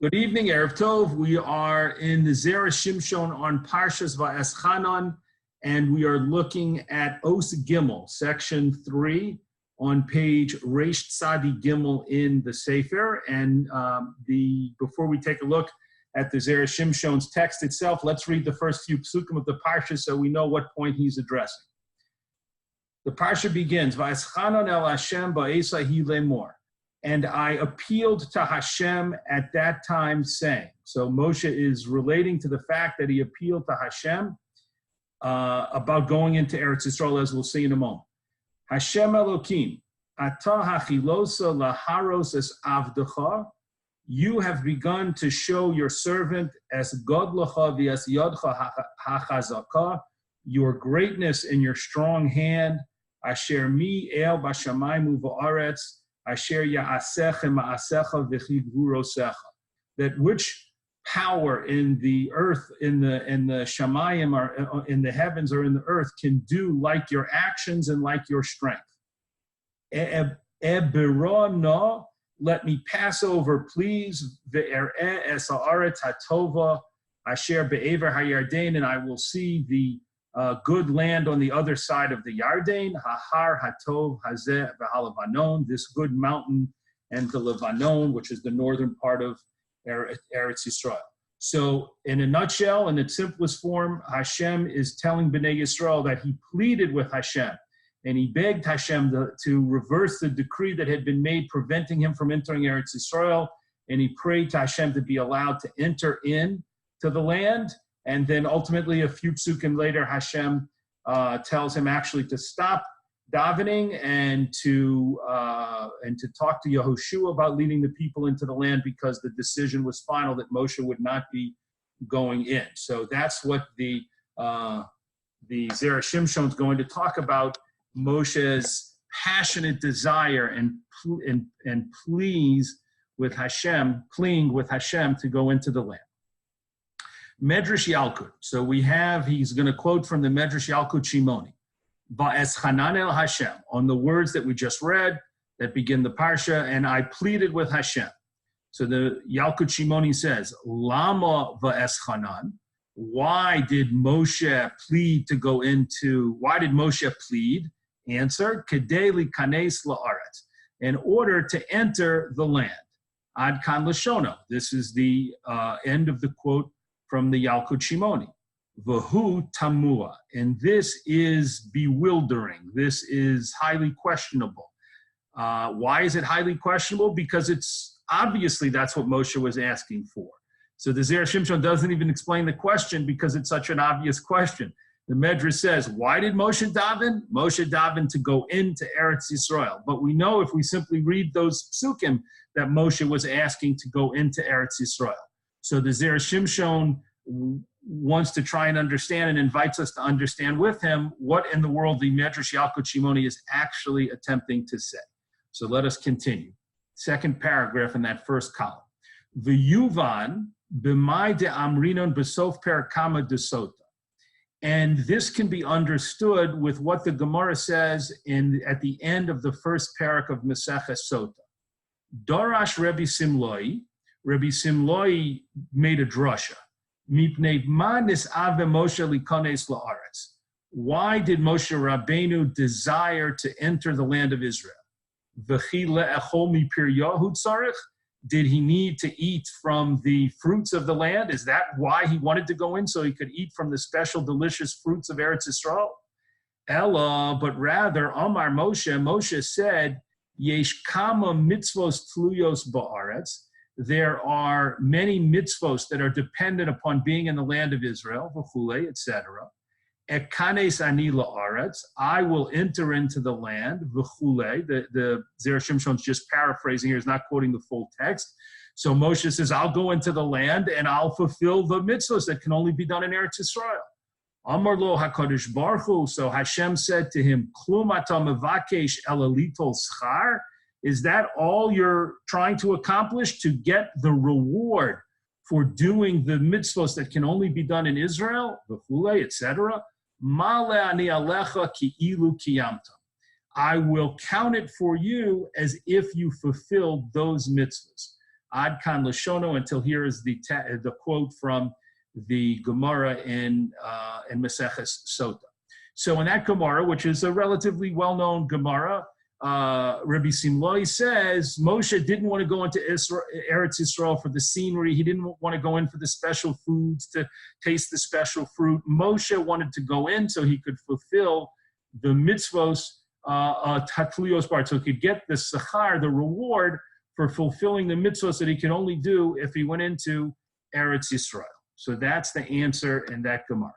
Good evening, Erev Tov. We are in the Zera Shimshon on Parshas Va'eschanan, and we are looking at Os Gimel, section 3, on page Reish Tzadi Gimel in the sefer. And before we take a look at the Zera Shimshon's text itself, let's read the first few psukim of the Parsha so we know what point he's addressing. The Parsha begins, Va'eschanan el Hashem ba'esahi lemor. And I appealed to Hashem at that time, saying. So Moshe is relating to the fact that he appealed to Hashem about going into Eretz Yisrael, as we'll see in a moment. Hashem Elokim, Ata hachilosa laharos es avdecha. You have begun to show your servant as godlecha v'as yodcha hachazaka, your greatness in your strong hand. Asher mi el bashamayim u'va'aretz. Asher ya'asechem ma'asecha v'chivhurosecha. That which power in the earth, in the shamayim, or in the heavens or in the earth, can do like your actions and like your strength. Ebirah, let me pass over, please. Ve'ereh es ha'aretz hatova asher be'ever hayarden, and I will see the good land on the other side of the Yarden, Hahar Hatov Hazeh V'Halevanon, this good mountain, and the Lebanon, which is the northern part of Eretz Yisrael. So, in a nutshell, in its simplest form, Hashem is telling Bnei Yisrael that he pleaded with Hashem, and he begged Hashem to reverse the decree that had been made preventing him from entering Eretz Yisrael, and he prayed to Hashem to be allowed to enter in to the land. And then ultimately, a few psukim later, Hashem tells him actually to stop davening and to talk to Yehoshua about leading the people into the land, because the decision was final that Moshe would not be going in. So that's what the Zera Shimshon is going to talk about, Moshe's passionate desire and pleas with Hashem, pleading with Hashem to go into the land. Medrash Yalkut. So he's going to quote from the Medrash Yalkut Shimoni. Va'eschanan el Hashem, on the words that we just read that begin the Parsha, and I pleaded with Hashem. So the Yalkut Shimoni says, Lama va'eschanan, why did Moshe plead? Answer, Kedei likanes la'aretz, in order to enter the land. Ad kan lashono. This is the end of the quote from the Yalkut Shimoni. Vahu tamua, and this is bewildering. This is highly questionable. Why is it highly questionable? Because it's obviously that's what Moshe was asking for. So the Zera Shimshon doesn't even explain the question because it's such an obvious question. The Medrash says, why did Moshe daven? Moshe davened to go into Eretz Yisrael. But we know if we simply read those psukim that Moshe was asking to go into Eretz Yisrael. So the Zera Shimshon wants to try and understand and invites us to understand with him what in the world the Medrash Yalkut Shimoni is actually attempting to say. So let us continue. Second paragraph in that first column. V'yuvan b'mai de'amrinon b'sof perakama desota. And this can be understood with what the Gemara says at the end of the first parak of Maseches Sota. Darash Rabbi Simloi. Rabbi Simloi made a drasha. Why did Moshe Rabbeinu desire to enter the land of Israel? Did he need to eat from the fruits of the land? Is that why he wanted to go in, so he could eat from the special delicious fruits of Eretz Yisrael? Ella, but rather, Amar Moshe said, Yesh kama mitzvos tluyos ba'aretz. There are many mitzvos that are dependent upon being in the land of Israel, v'chulei, etc. Ekanes ani la'aretz, I will enter into the land, v'chulei. The Zera Shimshon's just paraphrasing here, he's not quoting the full text. So Moshe says, I'll go into the land and I'll fulfill the mitzvos that can only be done in Eretz Yisrael. Amar lo HaKadosh Baruch Hu, so Hashem said to him, Klum ata mevakesh ela litol schar. Is that all you're trying to accomplish, to get the reward for doing the mitzvos that can only be done in Israel, v'chulei, etc.? Male ani alecha ki ilu kiyamtam. I will count it for you as if you fulfilled those mitzvahs. Ad kan Lashono, until here is the quote from the Gemara in Maseches Sota. So in that Gemara, which is a relatively well-known Gemara, Rabbi Simloi says Moshe didn't want to go into Eretz Yisrael for the scenery. He didn't want to go in for the special foods, to taste the special fruit. Moshe wanted to go in so he could fulfill the mitzvos tatlios bar, so he could get the sechar, the reward for fulfilling the mitzvos that he can only do if he went into Eretz Yisrael. So that's the answer in that Gemara.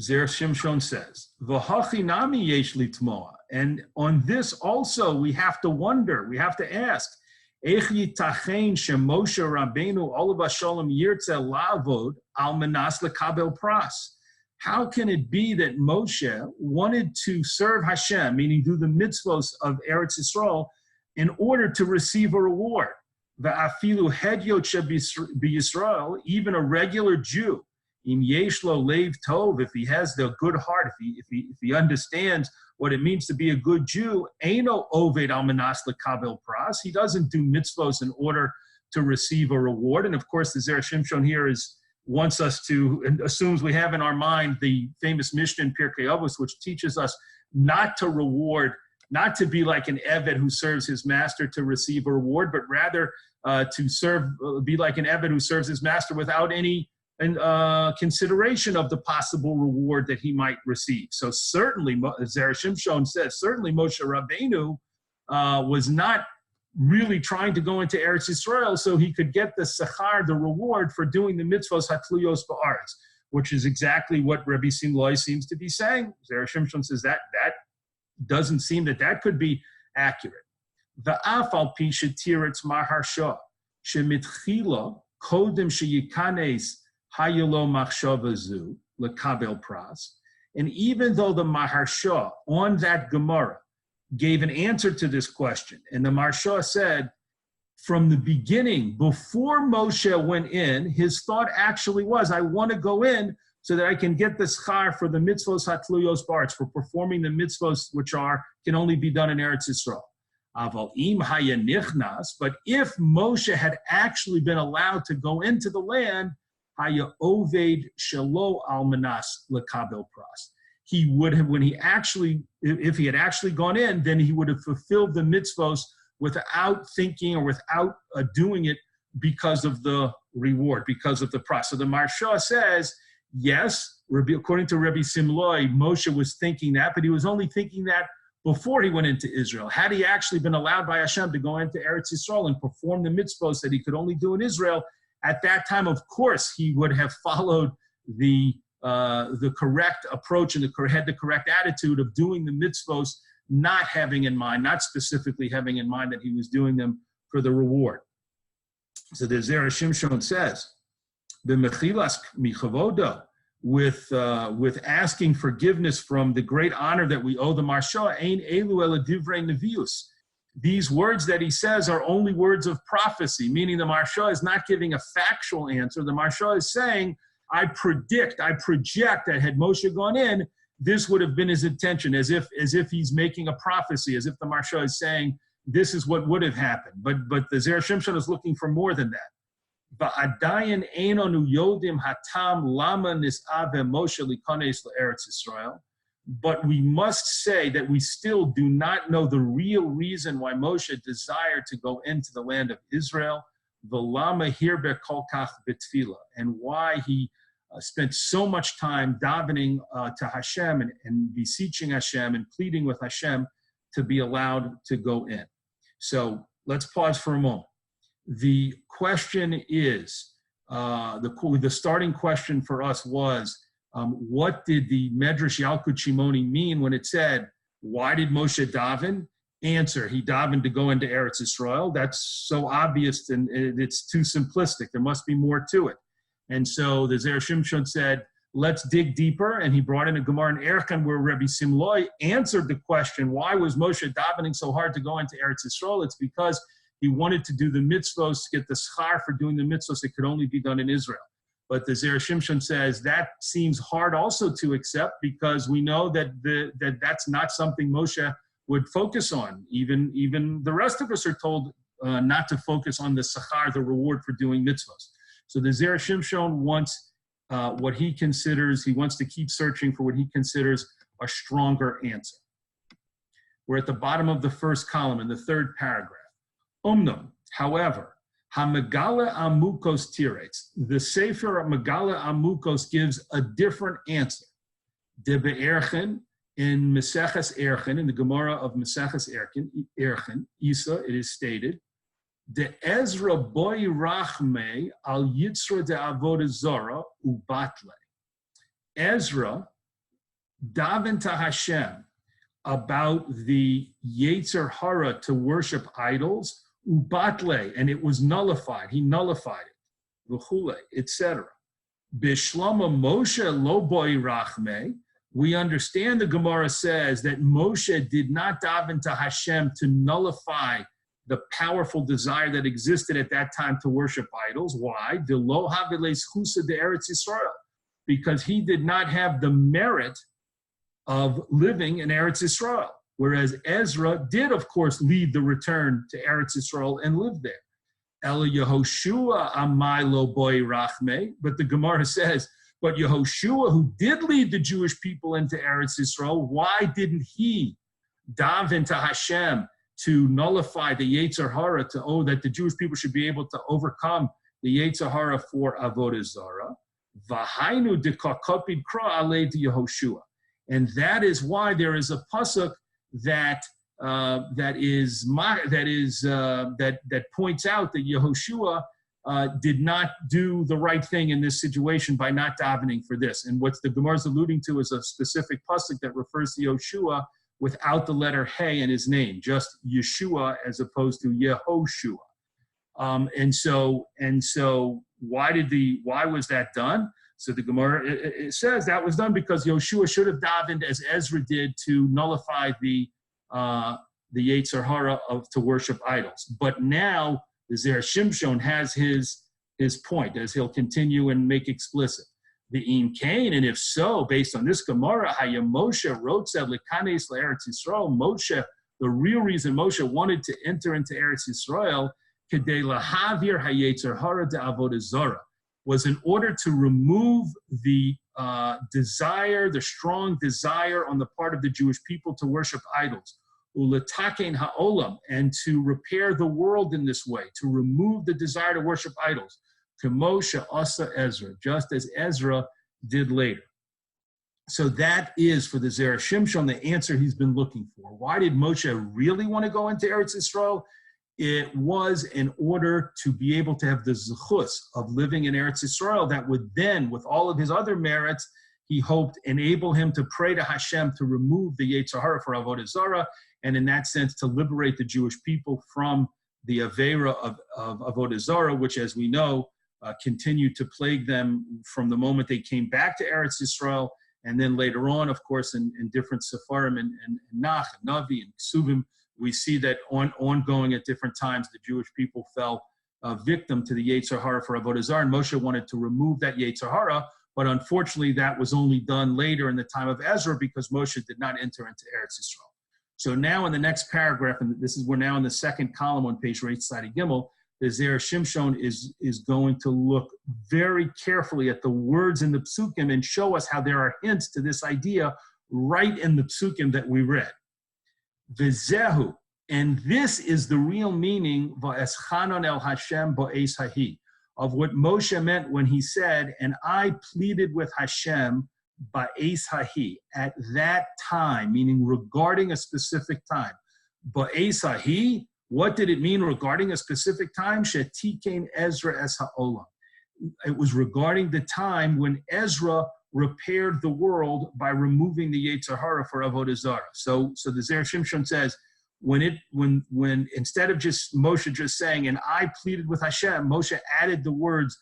Zera Shimshon says, "V'hachi nami yesh litmoa," and on this also we have to wonder, we have to ask, "Eich yitachen shemoshe Rabbeinu olav shalom yirtze lavod al manas lekabel pras?" How can it be that Moshe wanted to serve Hashem, meaning do the mitzvos of Eretz Yisrael, in order to receive a reward? V'afilu hedyot she'Yisrael, even a regular Jew, im yesh lo leiv tov, if he has the good heart, if he understands what it means to be a good Jew, eino oved al manas lekabel pras, he doesn't do mitzvos in order to receive a reward. And of course, the Zera Shimshon here wants us to, and assumes we have in our mind the famous Mishnah in Pirkei Avos, which teaches us not to reward, not to be like an Eved who serves his master to receive a reward, but rather be like an Eved who serves his master without any consideration of the possible reward that he might receive. So certainly, Zera Shimshon says, certainly Moshe Rabbeinu was not really trying to go into Eretz Yisrael so he could get the sechar, the reward for doing the mitzvos hatluyos ba'aretz, which is exactly what Rabbi Simloi seems to be saying. Zera Shimshon says that doesn't seem that could be accurate. Va'af al pi shetiretz maharsha shemitchila kodem sheyikanes hayelo machshava zu lekabel pras, and even though the maharsha on that Gemara gave an answer to this question, and the Maharsha said, from the beginning, before Moshe went in, his thought actually was, I want to go in so that I can get the schar for the mitzvos hatluyos ba'aretz, for performing the mitzvos which can only be done in Eretz Yisrael. Aval im haya nichnas, but if Moshe had actually been allowed to go into the land, haya oved shelo al manas lekabel pras, he would have, if he had actually gone in, then he would have fulfilled the mitzvos without thinking or without doing it because of the reward, because of the pras. So the Maharsha says, yes, according to Rabbi Simloi, Moshe was thinking that, but he was only thinking that before he went into Israel. Had he actually been allowed by Hashem to go into Eretz Yisrael and perform the mitzvos that he could only do in Israel, at that time, of course, he would have followed the correct approach and had the correct attitude of doing the mitzvos, not specifically having in mind that he was doing them for the reward. So the Zera Shimshon says, the mechilas michavodo, with asking forgiveness from the great honor that we owe the Maharsha, ein elu ela divrei nevius. These words that he says are only words of prophecy, meaning the Maharsha is not giving a factual answer. The Maharsha is saying, I project that had Moshe gone in, this would have been his intention, as if he's making a prophecy, as if the Maharsha is saying, this is what would have happened. But the Zera Shimshon is looking for more than that. Va'adayin einonu yodim hatam lama nis'ave Moshe likones le'eretz Yisrael. But we must say that we still do not know the real reason why Moshe desired to go into the land of Israel, v'lama hirbe kol kach b'tfila, and why he spent so much time davening to Hashem and beseeching Hashem and pleading with Hashem to be allowed to go in. So let's pause for a moment. The question is, the starting question for us was, what did the Medrash Yalkut Shimoni mean when it said, why did Moshe daven? Answer, he davened to go into Eretz Yisrael. That's so obvious and it's too simplistic. There must be more to it. And so the Zera Shimshon said, let's dig deeper. And he brought in a Gemara in Erchan where Rabbi Simloi answered the question, why was Moshe davening so hard to go into Eretz Yisrael? It's because he wanted to do the mitzvos, to get the schar for doing the mitzvos that could only be done in Israel. But the Zera Shimshon says that seems hard also to accept because we know that that's not something Moshe would focus on. Even the rest of us are told not to focus on the sachar, the reward for doing mitzvahs. So the Zera Shimshon wants what he considers, he wants to keep searching for what he considers a stronger answer. We're at the bottom of the first column in the third paragraph. Omnum, however, ha-megala amukos tirates, the sefer megala amukos gives a different answer. De be'erchen, in Meseches Erchen, in the Gemara of Meseches Erchen, Isa, it is stated, de Ezra boy rachme al yitzra de avodah zara ubatle. Ezra davened to Hashem about the Yetzer Hara to worship idols, ubatle, and it was nullified. He nullified it, v'chule, etc. Bishlama Moshe lo boy rachme. We understand the Gemara says that Moshe did not daven to Hashem to nullify the powerful desire that existed at that time to worship idols. Why? Because he did not have the merit of living in Eretz Yisrael, whereas Ezra did, of course, lead the return to Eretz Yisrael and live there. El Yehoshua amai lo boy rachme, but the Gemara says, but Yehoshua, who did lead the Jewish people into Eretz Yisrael, why didn't he daven to Hashem to nullify the Yetzer Hara, that the Jewish people should be able to overcome the Yetzer Hara for Avodah Zara? V'hainu dekakopid kra alei de Yehoshua, and that is why there is a pasuk that points out that Yehoshua did not do the right thing in this situation by not davening for this. And what the Gemara is alluding to is a specific pasuk that refers to Yehoshua without the letter Hey in his name, just Yeshua as opposed to Yehoshua. And so why was that done? So the Gemara it says that was done because Yehoshua should have davened as Ezra did to nullify the Yetzer Hara to worship idols. But now the Zera Shimshon has his point, as he'll continue and make explicit. The Im Kain, and if so, based on this Gemara, Haya Moshe wrote Lekanes LaEretz Yisrael. Moshe, the real reason Moshe wanted to enter into Eretz Yisrael, Kedei Lahavir HaYetzer Hara de Avodah Zara, was in order to remove the desire, the strong desire on the part of the Jewish people to worship idols. Ulataken ha'olam, and to repair the world in this way, to remove the desire to worship idols. To Moshe asa Ezra, just as Ezra did later. So that is, for the Zera Shimshon, the answer he's been looking for. Why did Moshe really want to go into Eretz Yisrael? It was in order to be able to have the zechus of living in Eretz Yisrael that would then, with all of his other merits, he hoped enable him to pray to Hashem to remove the Yetzer Hara for Avodah Zara, and in that sense to liberate the Jewish people from the Avera of Avodah Zara, which, as we know, continued to plague them from the moment they came back to Eretz Yisrael, and then later on, of course, in different sefarim and Nach, and Navi, and Ksuvim, we see that ongoing at different times, the Jewish people fell victim to the Yetzer Hara for Avodah Zara, and Moshe wanted to remove that Yetzer Hara, but unfortunately that was only done later in the time of Ezra because Moshe did not enter into Eretz Yisrael. So now in the next paragraph, and we're now in the second column on page Reish Tzadi Gimel, the Zera Shimshon is going to look very carefully at the words in the psukim and show us how there are hints to this idea right in the psukim that we read. V'zehu, and this is the real meaning va'eschanon el Hashem ba'es hahi, of what Moshe meant when he said, and I pleaded with Hashem ba'es hahi, at that time, meaning regarding a specific time. Ba'es hahi, what did it mean regarding a specific time? Shetikein Ezra es ha'olam. It was regarding the time when Ezra repaired the world by removing the Yetzer Hara for Avodah Zara. So the Zera Shimshon says, when instead of just Moshe just saying, and I pleaded with Hashem, Moshe added the words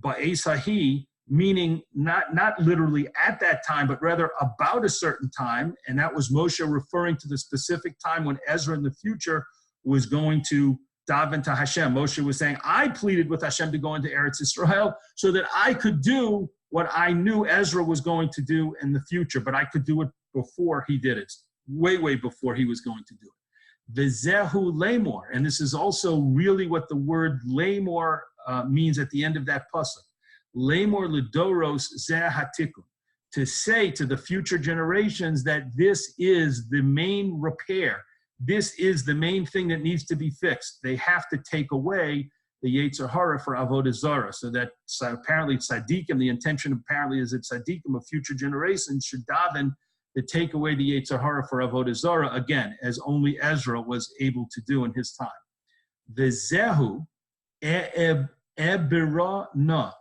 ba'es hahi, meaning not literally at that time, but rather about a certain time, and that was Moshe referring to the specific time when Ezra in the future was going to daven to Hashem. Moshe was saying, I pleaded with Hashem to go into Eretz Yisrael so that I could do what I knew Ezra was going to do in the future, but I could do it before he did it, way before he was going to do it. V'zehu lemor, and this is also really what the word lemor means at the end of that pasuk. Lemor ledoros zeh hatikun, to say to the future generations that this is the main repair, this is the main thing that needs to be fixed. They have to take away the Yetzer Hara for Avodah Zarah, so that apparently tzaddikim, the intention apparently is that tzaddikim of future generations should daven to take away the Yetzer Hara for Avodah Zarah, again, as only Ezra was able to do in his time. V'zehu ebira na.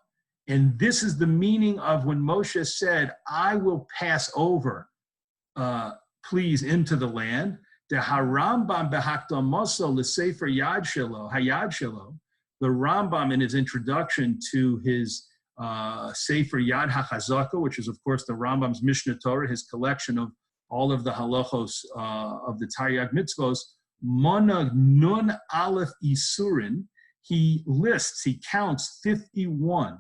And this is the meaning of when Moshe said, I will pass over, please, into the land. The Harambam behakdamaso l'sefer yad shelo, hayad shelo. The Rambam, in his introduction to his sefer Yad HaChazaka, which is, of course, the Rambam's Mishnah Torah, his collection of all of the halachos of the Taryag mitzvos, Mona Nun Aleph Isurin, he counts 51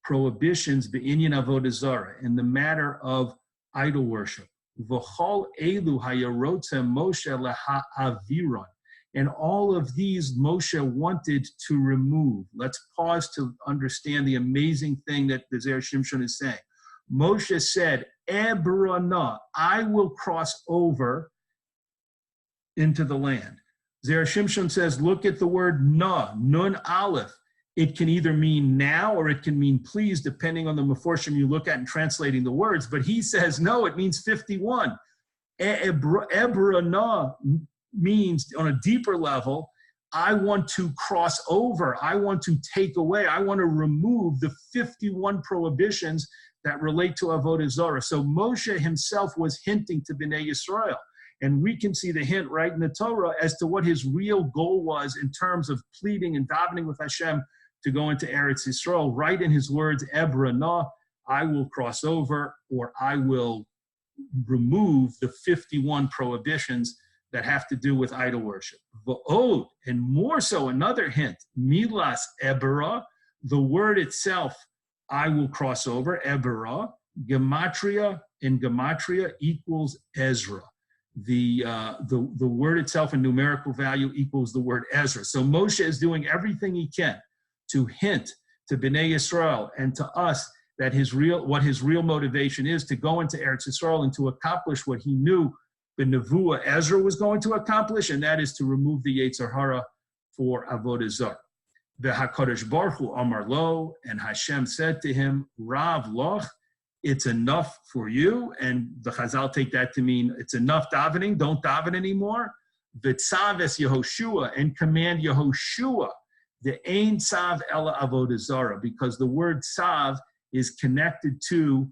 prohibitions be'inyan avodah zarah in the matter of idol worship. V'chol elu hayarotze Moshe leha'aviron. And all of these Moshe wanted to remove. Let's pause to understand the amazing thing that the Zera Shimshon is saying. Moshe said, Ebrana, I will cross over into the land. Zera Shimshon says, look at the word na, nun aleph. It can either mean now or it can mean please, depending on the meforshim you look at in translating the words. But he says, no, it means 51. Ebrana means, on a deeper level, I want to cross over, I want to take away, I want to remove the 51 prohibitions that relate to Avodah Zarah. So Moshe himself was hinting to Bnei Yisrael. And we can see the hint right in the Torah as to what his real goal was in terms of pleading and davening with Hashem to go into Eretz Yisrael. Right in his words, Ebrana, I will cross over, or I will remove the 51 prohibitions that have to do with idol worship. V'od, and more so, another hint, milas ebera, the word itself, I will cross over, ebera, gematria, in gematria equals Ezra. The word itself in numerical value equals the word Ezra. So Moshe is doing everything he can to hint to Bnei Yisrael and to us that what his real motivation is to go into Eretz Yisrael and to accomplish what he knew the Nevuah Ezra was going to accomplish, and that is to remove the Yetzer Hara for Avodah Zarah. The HaKadosh Baruch Hu Amar Lo, and Hashem said to him, Rav Loch, it's enough for you. And the Chazal take that to mean it's enough davening, don't daven anymore. V'tzav es Yehoshua, and command Yehoshua, the Ein Tzav Ela Avodah Zarah, because the word Tzav is connected to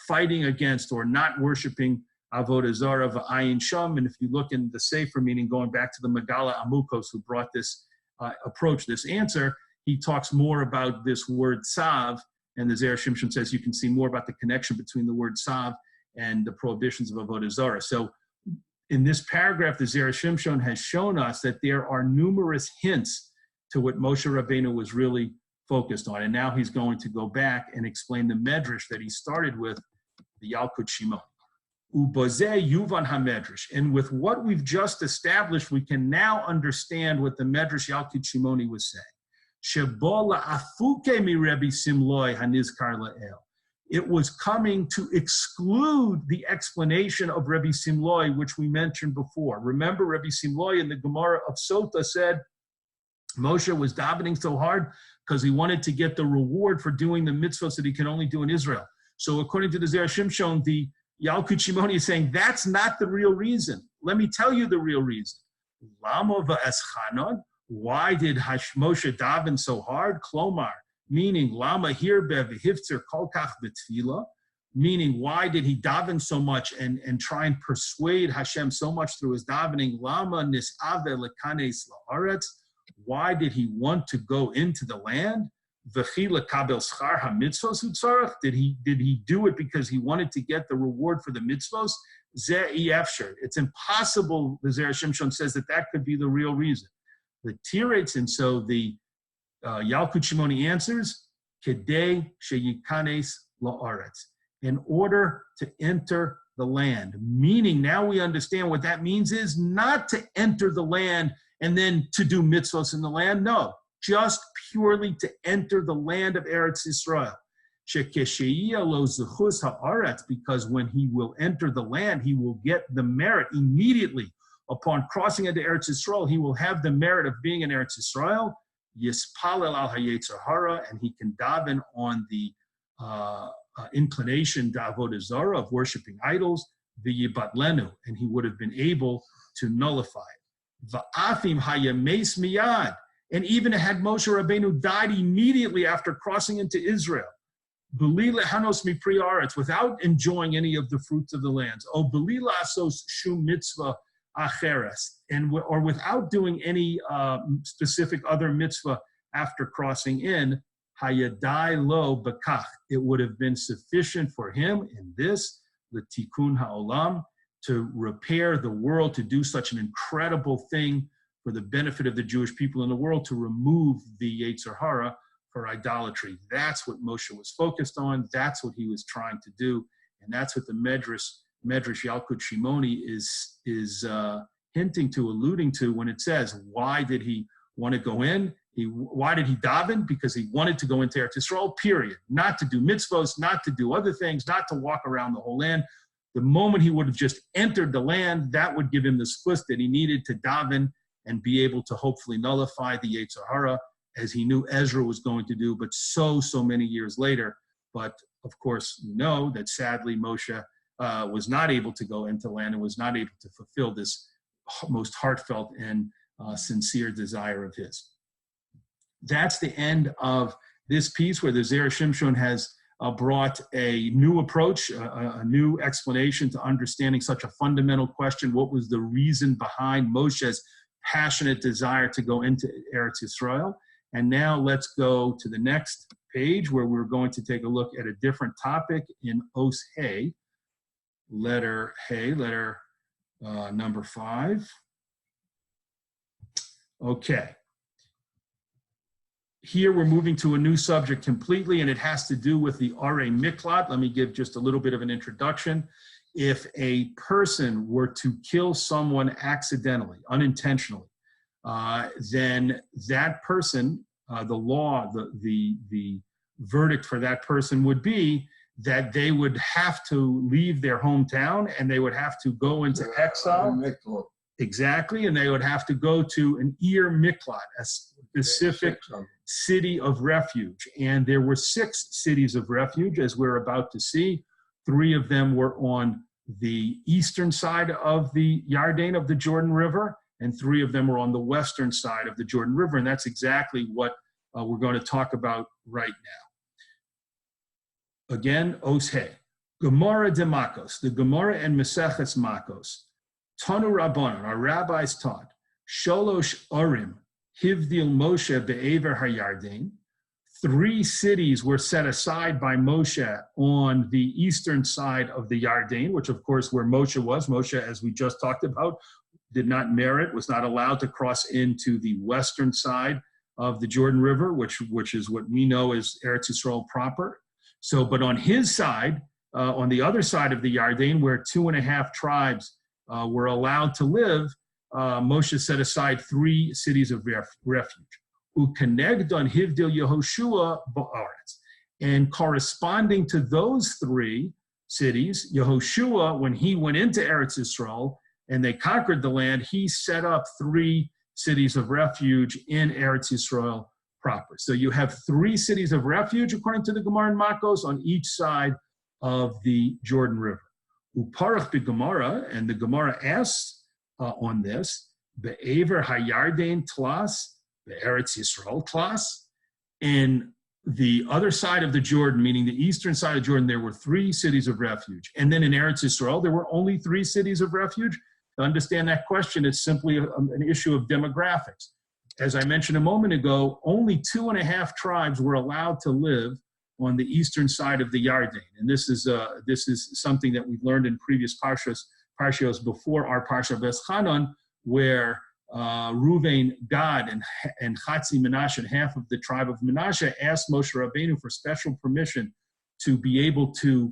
fighting against or not worshiping Avodah Zarah v'ayin sham. And if you look in the sefer, meaning going back to the Megala Amukos who brought this approach, this answer, he talks more about this word tzav, and the Zera Shimshon says you can see more about the connection between the word tzav and the prohibitions of Avodah Zarah. So in this paragraph, the Zera Shimshon has shown us that there are numerous hints to what Moshe Rabbeinu was really focused on. And now he's going to go back and explain the medrash that he started with, the Yalkut Shimon. Ubozeh Yuvan HaMedrash. And with what we've just established, we can now understand what the Medrash Yalkut Shimoni was saying. Shebo la'afuke mi Rebbe Simloi hanizkar la'el. It was coming to exclude the explanation of Rebbe Simloi, which we mentioned before. Remember, Rebbe Simloi in the Gemara of Sota said Moshe was davening so hard because he wanted to get the reward for doing the mitzvahs that he can only do in Israel. So according to the Zera Shimshon, the Yalkut Shimoni is saying that's not the real reason. Let me tell you the real reason. Lama va'eschanon. Why did Moshe daven so hard? Klomar, meaning Lama hirbe v'hifzer kol kach b'tfila, meaning why did he daven so much and try and persuade Hashem so much through his davening? Lama nis'ave lekanes la'aretz. Why did he want to go into the land? Did he do it because he wanted to get the reward for the mitzvos? It's impossible, the Zera Shimshon says, that could be the real reason. The Tiretz, and so the Yalkut Shimoni answers, Kedei sheyikanes la'aretz, in order to enter the land. Meaning, now we understand what that means is not to enter the land and then to do mitzvos in the land. No, just purely to enter the land of Eretz Yisrael. Because when he will enter the land, he will get the merit immediately upon crossing into Eretz Yisrael. He will have the merit of being in Eretz Yisrael. Yispalel al hayetzer hara, and he can daven on the inclination d'avodah zara, of worshiping idols, v'yibatlenu, and he would have been able to nullify it. Va'afim hayames miyad, and even had Moshe Rabbeinu died immediately after crossing into Israel, b'li lehanos mipri haaretz, without enjoying any of the fruits of the lands, o b'li la'asos shum mitzvah acheres, or without doing any specific other mitzvah after crossing in, hayadai lo bakach, it would have been sufficient for him in this, the tikkun ha'olam, to repair the world, to do such an incredible thing for the benefit of the Jewish people in the world, to remove the Yetzer Hara for idolatry. That's what Moshe was focused on. That's what he was trying to do. And that's what the Medrash Yalkut Shimoni is hinting to, alluding to, when it says, why did he want to go in? Why did he daven? Because he wanted to go into Eretz Yisrael, period. Not to do mitzvos, not to do other things, not to walk around the whole land. The moment he would have just entered the land, that would give him the split that he needed to daven and be able to hopefully nullify the Yetzer Hara, as he knew Ezra was going to do, but so many years later. But of course, we know that sadly Moshe was not able to go into land and was not able to fulfill this most heartfelt and sincere desire of his. That's the end of this piece, where the Zera Shimshon has brought a new approach, a new explanation to understanding such a fundamental question. What was the reason behind Moshe's passionate desire to go into Eretz Yisrael? And now let's go to the next page, where we're going to take a look at a different topic in Os Hey, letter number 5. Okay. Here we're moving to a new subject completely, and it has to do with the Arei Miklat. Let me give just a little bit of an introduction. If a person were to kill someone accidentally, unintentionally, then that person, the law, the verdict for that person would be that they would have to leave their hometown and they would have to go into exile. Exactly, and they would have to go to an Ir Miklat, a specific city of refuge. And there were 6 cities of refuge, as we're about to see. 3 of them were on the eastern side of the Yarden, of the Jordan River, and 3 of them were on the western side of the Jordan River. And that's exactly what we're going to talk about right now. Again, Os Hey, Gemara de Makos, the Gemara and Meseches Makos. Tanu Rabbanon, our rabbis taught, Sholosh Arim, Hivdil Moshe be'ever hayarden. 3 cities were set aside by Moshe on the eastern side of the Yarden, which of course where Moshe was. Moshe, as we just talked about, did not merit, was not allowed to cross into the western side of the Jordan River, which is what we know as Eretz Yisrael proper. So, but on his side, on the other side of the Yarden, where 2.5 tribes were allowed to live, Moshe set aside 3 cities of refuge. Ukenegdon Hivdil Yehoshua Ba'aretz. And corresponding to those 3 cities, Yehoshua, when he went into Eretz Yisrael and they conquered the land, he set up 3 cities of refuge in Eretz Yisrael proper. So you have 3 cities of refuge, according to the Gemara and Makos, on each side of the Jordan River. Uparach b'Gemara, and the Gemara asks on this, be'ever hayarden tlas, be'eretz Yisrael tlas. In the other side of the Jordan, meaning the eastern side of Jordan, there were 3 cities of refuge. And then in Eretz Yisrael, there were only 3 cities of refuge. To understand that question, it's simply an issue of demographics. As I mentioned a moment ago, only 2.5 tribes were allowed to live on the eastern side of the Yarden. And this is something that we've learned in previous parshas before our Parsha Veschanon, where Ruvain, Gad, and Chatzi Menashe, and half of the tribe of Menashe, asked Moshe Rabbeinu for special permission to be able to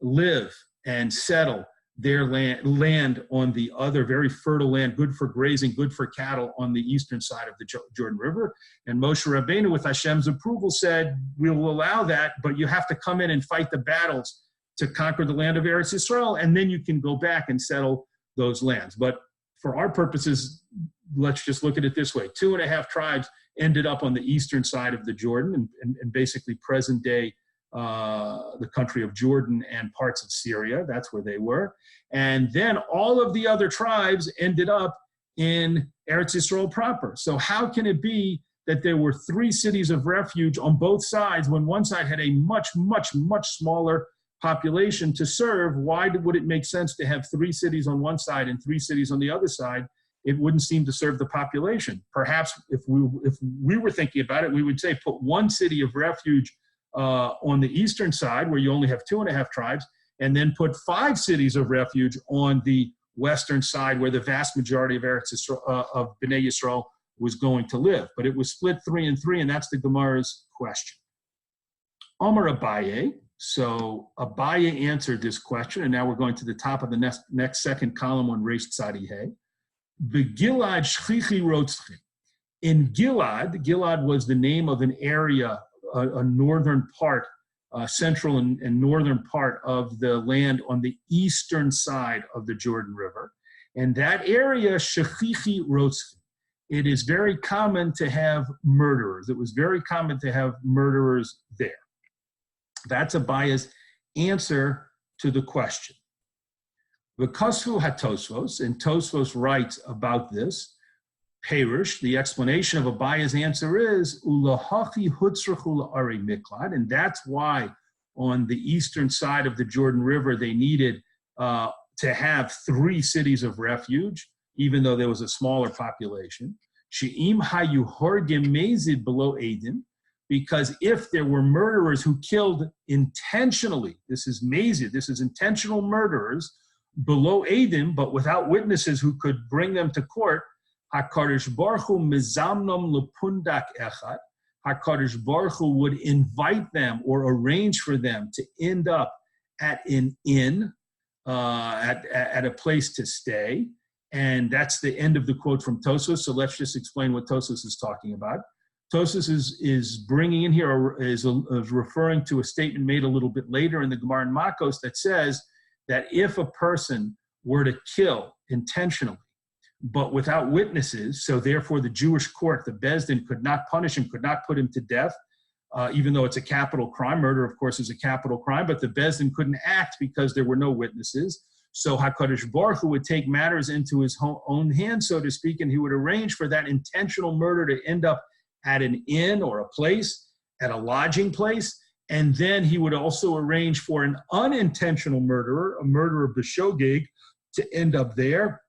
live and settle their land on the other very fertile land, good for grazing, good for cattle on the eastern side of the Jordan River. And Moshe Rabbeinu, with Hashem's approval, said, we will allow that, but you have to come in and fight the battles to conquer the land of Eretz Yisrael, and then you can go back and settle those lands. But for our purposes, let's just look at it this way. 2.5 tribes ended up on the eastern side of the Jordan, and basically present day the country of Jordan and parts of Syria. That's where they were. And then all of the other tribes ended up in Eretz Yisrael proper. So how can it be that there were 3 cities of refuge on both sides when one side had a much, much, much smaller population to serve? Why would it make sense to have 3 cities on one side and 3 cities on the other side? It wouldn't seem to serve the population. Perhaps if we were thinking about it, we would say put 1 city of refuge on the eastern side where you only have 2.5 tribes, and then put 5 cities of refuge on the western side where the vast majority of Eretz Yisrael, of Bnei Yisrael was going to live. But it was split 3 and 3, and that's the Gemara's question. Omar Abaye. So Abaye answered this question, and now we're going to the top of the next second column on Reish Tzadi Hey. Begilad shchichi rotzchi. In Gilad, Gilad was the name of an area, a northern part, central and northern part of the land on the eastern side of the Jordan River. And that area, shchichi rotzchi. It is very common to have murderers. It was very common to have murderers there. That's Abaye's answer to the question. V'kosvu ha-Tosfos, and Tosfos writes about this, Perush, the explanation of Abaye's answer is, Ulahachi hutzrachu la'arei miklad, and that's why on the eastern side of the Jordan River they needed to have 3 cities of refuge, even though there was a smaller population. She'im hayu horgim mezid below Eden, because if there were murderers who killed intentionally, this is mezid, this is intentional murderers, below Eden, but without witnesses who could bring them to court, HaKadosh Baruch Hu mizamnom lepundak echad, HaKadosh Baruch Hu would invite them or arrange for them to end up at an inn, at a place to stay. And that's the end of the quote from Tosfos. So let's just explain what Tosfos is talking about. Tosfos is bringing in here, is referring to a statement made a little bit later in the Gemara in Makos that says that if a person were to kill intentionally, but without witnesses, so therefore the Jewish court, the Beis Din, could not punish him, could not put him to death, even though it's a capital crime. Murder, of course, is a capital crime, but the Beis Din couldn't act because there were no witnesses. So HaKadosh Baruch Hu would take matters into his own hands, so to speak, and he would arrange for that intentional murder to end up at an inn or a place, at a lodging place, and then he would also arrange for an unintentional murderer, a murderer b'shogeg, to end up there.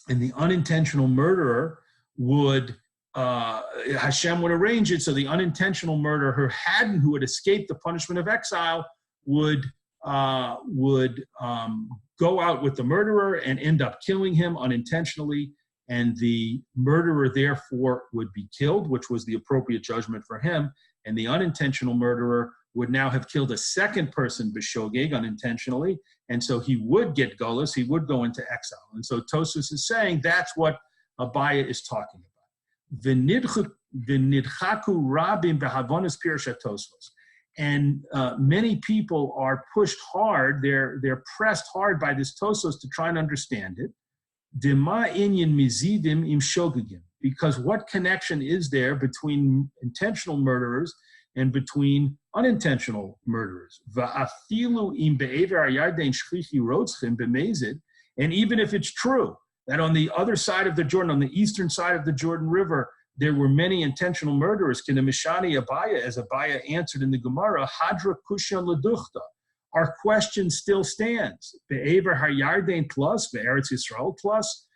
And the unintentional murderer would, Hashem would arrange it so the unintentional murderer who had escaped the punishment of exile would go out with the murderer and end up killing him unintentionally. And the murderer, therefore, would be killed, which was the appropriate judgment for him. And the unintentional murderer would now have killed a second person, b'shogeg, unintentionally, and so he would get golus, he would go into exile. And so Tosfos is saying that's what Abaye is talking about. V'nidchaku rabim b'havonos pirush Tosfos. And many people are pushed hard, they're pressed hard by this Tosfos to try and understand it. Dema inyan mizidim im shogegim. Because what connection is there between intentional murderers and between unintentional murderers? And even if it's true that on the other side of the Jordan, on the eastern side of the Jordan River, there were many intentional murderers, Kinamishani Abaye, as Abaye answered in the Gemara, Hadra Kushan Laduchta. Our question still stands. Be'ever Hayardain plus, Be'eretz Yisrael plus.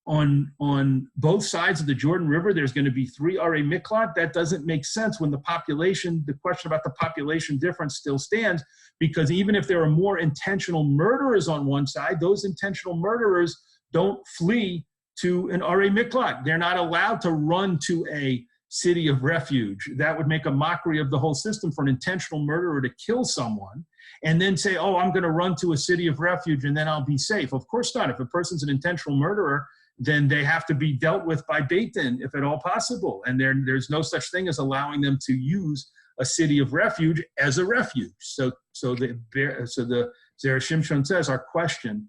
On both sides of the Jordan River, there's going to be 3 Arei Miklat. That doesn't make sense when the question about the population difference still stands, because even if there are more intentional murderers on one side, those intentional murderers don't flee to an Arei Miklat. They're not allowed to run to a city of refuge. That would make a mockery of the whole system for an intentional murderer to kill someone and then say, oh, I'm going to run to a city of refuge and then I'll be safe. Of course not. If a person's an intentional murderer, then they have to be dealt with by Beit Din, if at all possible. And there's no such thing as allowing them to use a city of refuge as a refuge. So the Zera Shimshon says our question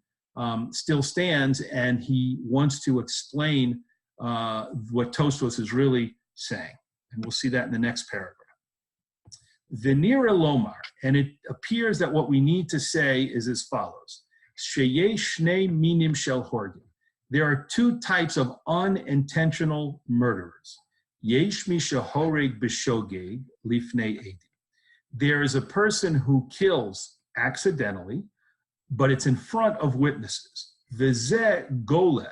still stands, and he wants to explain what Tosfos is really saying. And we'll see that in the next paragraph. V'nira lomar, and it appears that what we need to say is as follows. Sheyesh shnei minim shel horgim. There are two types of unintentional murderers. Yesh mi shehoreg b'shogeg lifnei edim. There is a person who kills accidentally, but it's in front of witnesses. V'zeh goleh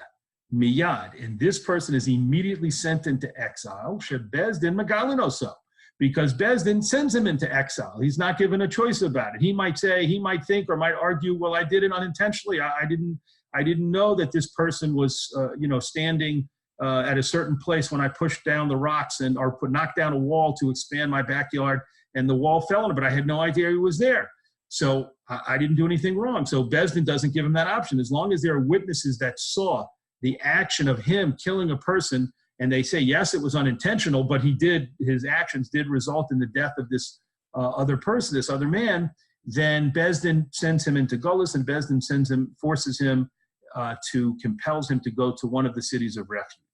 miyad, and this person is immediately sent into exile. Shebezdin megalinoso, because Bezdin sends him into exile. He's not given a choice about it. He might think, or might argue, well, I did it unintentionally. I didn't know that this person was, standing at a certain place when I pushed down the rocks knocked down a wall to expand my backyard, and the wall fell on it, but I had no idea he was there. So I didn't do anything wrong. So Bezdin doesn't give him that option. As long as there are witnesses that saw the action of him killing a person, and they say, yes, it was unintentional, but his actions did result in the death of this other person, this other man, then Bezdin sends him into Golus, and Bezdin compels him to go to one of the cities of refuge.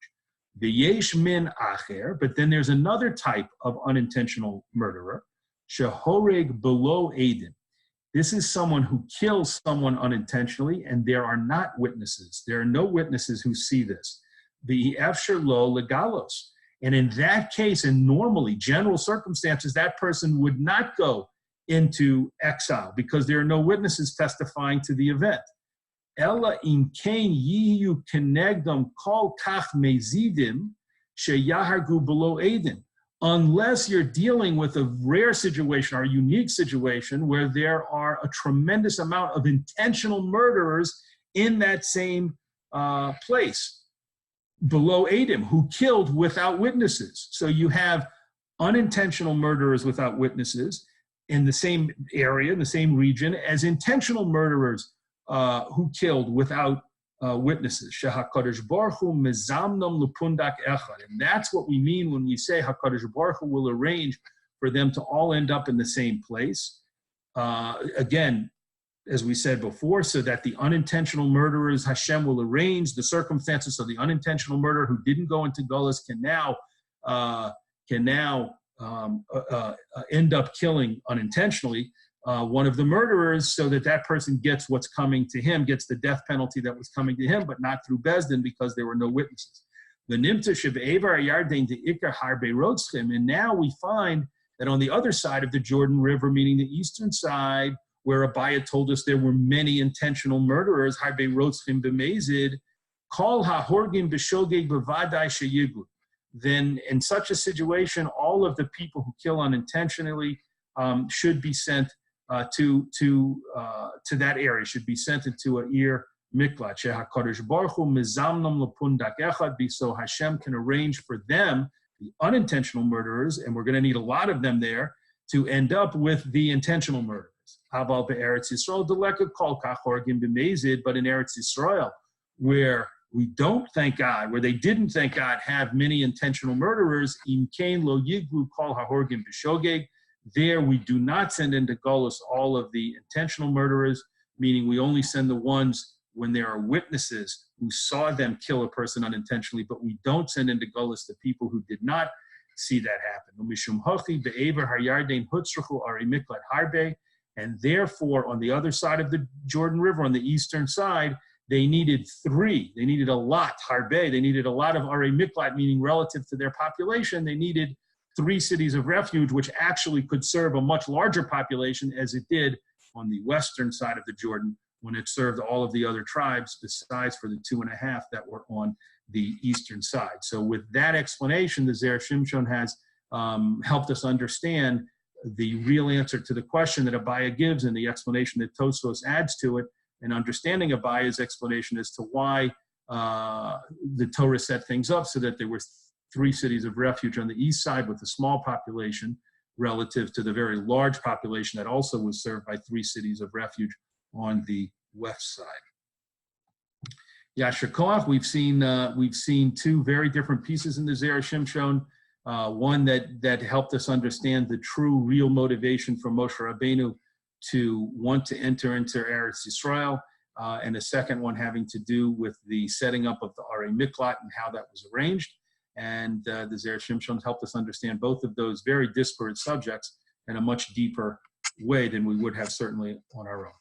The yesh min acher, but then there's another type of unintentional murderer, shehoreg below edin. This is someone who kills someone unintentionally, and there are not witnesses. There are no witnesses who see this. The efsher lo legalos. And in that case, in normally general circumstances, that person would not go into exile because there are no witnesses testifying to the event. Ella in kain yiyu kenegdom kol kach mezidim sheyahargu below edin. Unless you're dealing with a rare situation or a unique situation where there are a tremendous amount of intentional murderers in that same place, below Adam, who killed without witnesses. So you have unintentional murderers without witnesses in the same area, in the same region, as intentional murderers who killed without witnesses. And that's what we mean when we say HaKadosh Baruch Hu will arrange for them to all end up in the same place. Again, as we said before, so that the unintentional murderers, Hashem will arrange the circumstances so the unintentional murderer who didn't go into Gullus can now end up killing unintentionally one of the murderers, so that person gets what's coming to him, gets the death penalty that was coming to him, but not through Bezdin because there were no witnesses. And now we find that on the other side of the Jordan River, meaning the eastern side, where Abaya told us there were many intentional murderers, then in such a situation, all of the people who kill unintentionally should be sent to that area, should be sent into a ir miklat. So Hashem can arrange for them, the unintentional murderers, and we're going to need a lot of them there, to end up with the intentional murderers. But in Eretz Yisrael, where we don't, thank God, where they didn't, thank God, have many intentional murderers, there we do not send into Golus all of the intentional murderers, meaning we only send the ones when there are witnesses who saw them kill a person unintentionally, but we don't send into Golus the people who did not see that happen. And therefore, on the other side of the Jordan River, on the eastern side, they needed three. They needed a lot, harbe. They needed a lot of Arei Miklat, meaning relative to their population. They needed 3 cities of refuge, which actually could serve a much larger population, as it did on the western side of the Jordan, when it served all of the other tribes, besides for the 2.5 that were on the eastern side. So with that explanation, the Zera Shimshon has helped us understand the real answer to the question that Abaya gives and the explanation that Tosfos adds to it, and understanding Abaya's explanation as to why the Torah set things up so that there were 3 cities of refuge on the east side with a small population relative to the very large population that also was served by 3 cities of refuge on the west side. Yasher Koach, we've seen 2 very different pieces in the Zera Shimshon. One that helped us understand the true, real motivation for Moshe Rabbeinu to want to enter into Eretz Yisrael, and a second one having to do with the setting up of the Arei Miklat and how that was arranged. And the Zera Shimshons helped us understand both of those very disparate subjects in a much deeper way than we would have certainly on our own.